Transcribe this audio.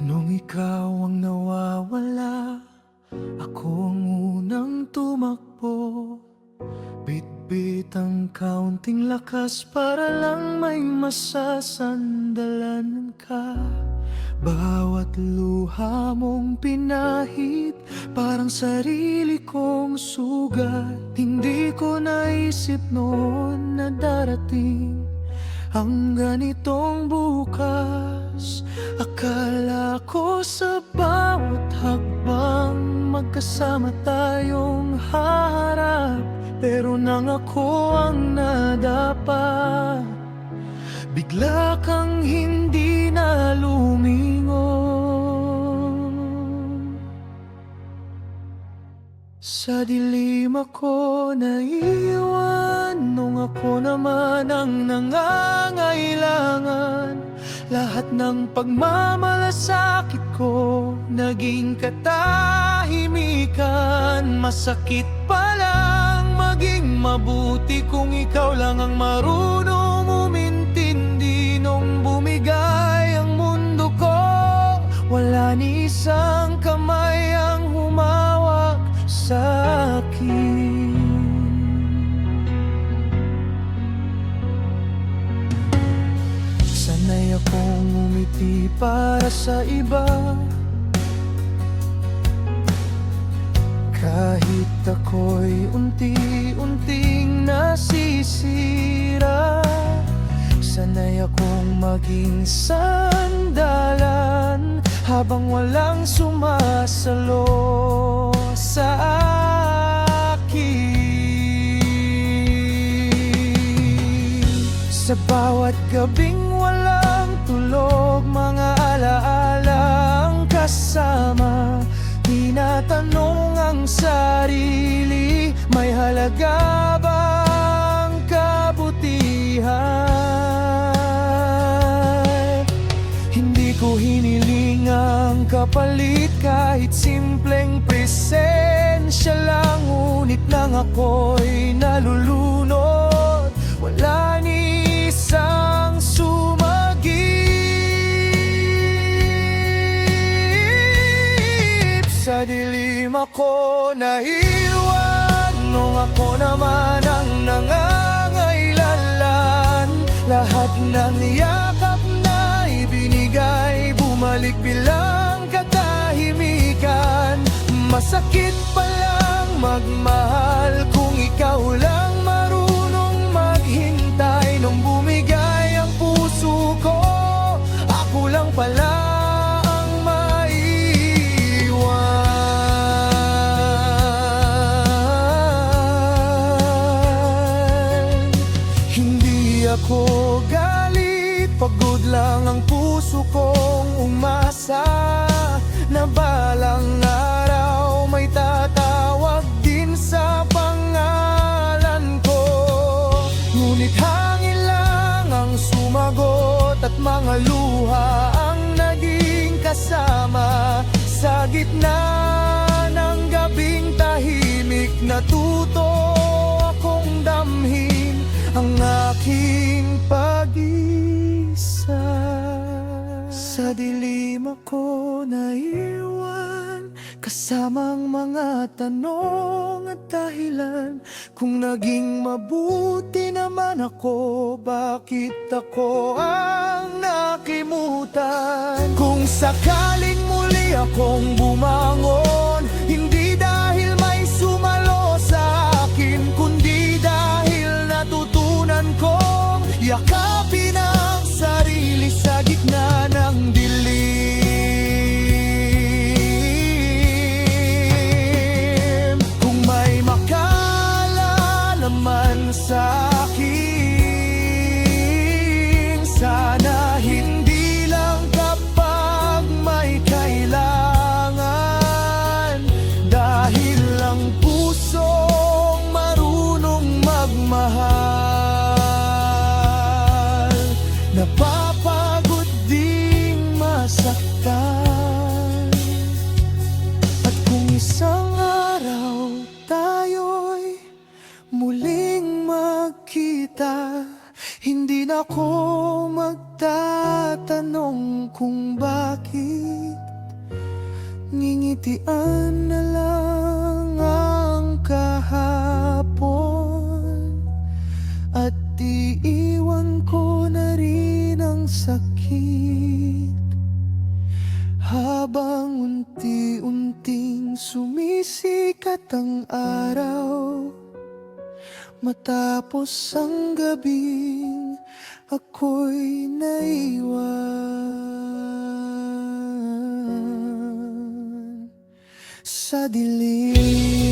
Nung ikaw ang nawawala, ako ang unang tumakbo. Bitbit ang kaunting lakas para lang may masasandalan ka. Bawat luha mong pinahid, parang sarili kong sugat. Hindi ko naisip noon na darating ang ganitong bukas. Akala ko sa bawat hakbang magkasama tayong haharap, pero nang ako ang nadapa, bigla kang hindi na lumingon. Sa dilim ako naiwan, nung ako naman ang nangangailangan. Lahat ng pagmamalasakit ko naging katahimikan. Masakit pa lang maging mabuti kung ikaw lang ang marunong umintindi. Nung bumigay ang mundo ko, wala ni isang kamay ang humawak sa akin. Sanay akong umiti para sa iba, kahit ako'y unti-unting nasisira. Sanay akong maging sandalan habang walang sumasalo sa akin. Sa bawat gabing walang tulog, mga alaalang kasama, tinatanong ang sarili, may halaga bang kabutihan? Hindi ko hiniling ang kapalit, kahit simpleng presensya lang. Ngunit nang ako'y nalulunod, wala ni isang sumagip. Sa dilim ako naiwan, nung ako naman ang nangangailanlan. Lahat ng yakap na ibinigay, bumalik bilang katahimikan. Masakit pa lang magmahal kung ikaw lang marunong maghintay. Nung bumigay ang puso ko, ako lang pala ang maiwan. Hindi ako galit, pagod lang ang puso kong umasa na balang araw may tatawag din sa pangalan ko. Ngunit hangin lang ang sumagot at mga luha ang naging kasama. Sa gitna ng gabing tahimik, natuto akong damhin ang aking pag-isa. Sa dilim ako naiwan, kasamang mga tanong at dahilan. Kung naging mabuti naman ako, bakit ako ang nakimutan? Kung sakaling muli akong bumangon, hindi dahil may sumalo sa akin, kundi dahil natutunan kong yakapin ang sarili sa gitna ng dilim. Kung may makala naman sa akin, sana hindi lang kapag may kailangan. Dahil ang pusong marunong magmahal, napapagod ding masaktan. At kung isang araw tayo'y muling magkita, hindi na ako magtatanong kung bakit ngitian na lang ang kahapon, at iiwan ko na rin ang sakit, habang unti-unting sumisikat ang araw, matapos ang gabing ako'y naiwan sa dilim.